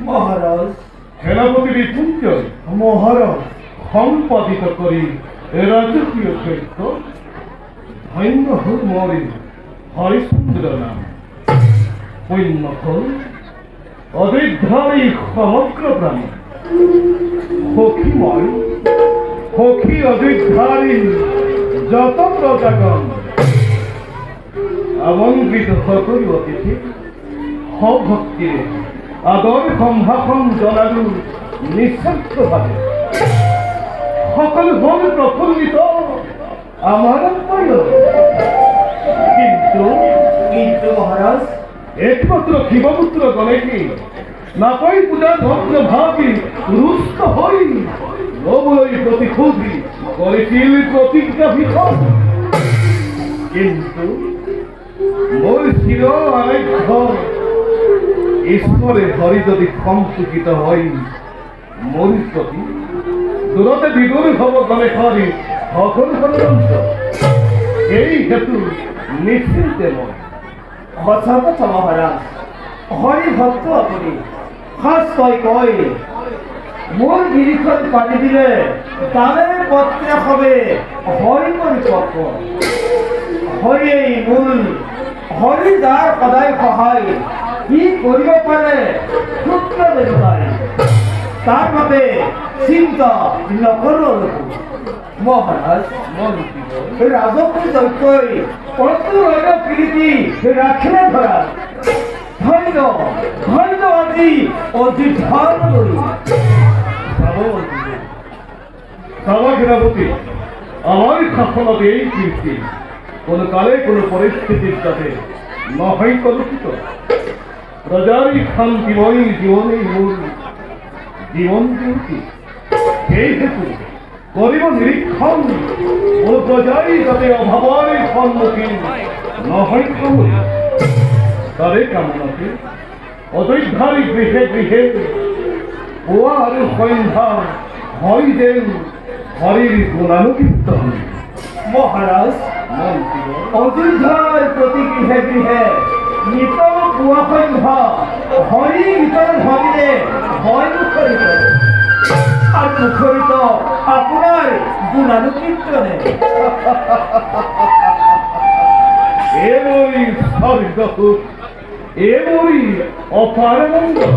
মহারাজ সেনাপতির পুঞ্জয় মহারাজ সম্পাদিত করি রাজকীয় চৈত্য ধন্য হোক মরি হরিশ্চন্দ্র নাম পুণ্যফল অযোধ্যার এই সমগ্র প্রাণী সখীময় সখী অযোধ্যারী যত প্রজাগণ আমন্ত্রিত সকল অতিথি সভক্তিৰে আদৰ সম্ভাষণ জনালো নিঃস্বাৰ্থভাৱে সকলো মন প্ৰফুল্লিত আমাৰ কিন্তু মহারাজ একমাত্র শিবপুত্র গণেশে নাপাই পূজা ভগ্ন ভাবি রুষ্ট হই নবই প্রতিক্ষোভী করেছিল প্রতিজ্ঞা ভীষণ কিন্তু মোর চির আরাধ্য ঈশ্বরে হরি যদি সংকুচিত হই মোর প্রতি দূরতে বিদুর হব গণেশ হরি সকল ষড়যন্ত্র এই হেতু নিশ্চিন্তে মই সঁচা কথা মহারাজ হরি ভক্ত আপুনি সাজ কয় মোৰ গিৰিখন পানী দিলে তাৰে পত্ৰে হবে হৰি পৰিপক্ক হৰিয়েই মূল হৰি যাৰ সদায় সহায় কি কৰিব পাৰে সূত্ৰ দেৱতাই তাৰ বাবে চিন্তা নকৰো মহারাজ রাজকীয় যজ্ঞই অতুলনীয় কীর্তি রাখিলে ধরা ধন্য ধন্য আজি অযোধ্যার সেনাপতি আমার শাসনত এই কীর্তি কোন কালে কোন পরিস্থিতির সাথে নহয় কলুষিত প্রজারই শান্তিময় জীবনেই মূল জীবন কীর্তি এই হেতু করিব নিরীক্ষণ কোন প্রজাই যাতে অভাবের সম্মুখীন নহয় খামুই তারে কামনাতে অযোধ্যার গৃহে গৃহে পুয়া আর সন্ধ্যা হয় যেন হরির গুণানুকীর্তন মহারাজ অযোধ্যার প্রতি গৃহে গৃহে নিত পুয়া সন্ধ্যা হরি গীতৰ ধ্বনিৰে হয় মুখৰিত আর মুখরিত আপনার গুণানুকীর্তনে এমই স্বর্গ এমই অপার মঙ্গল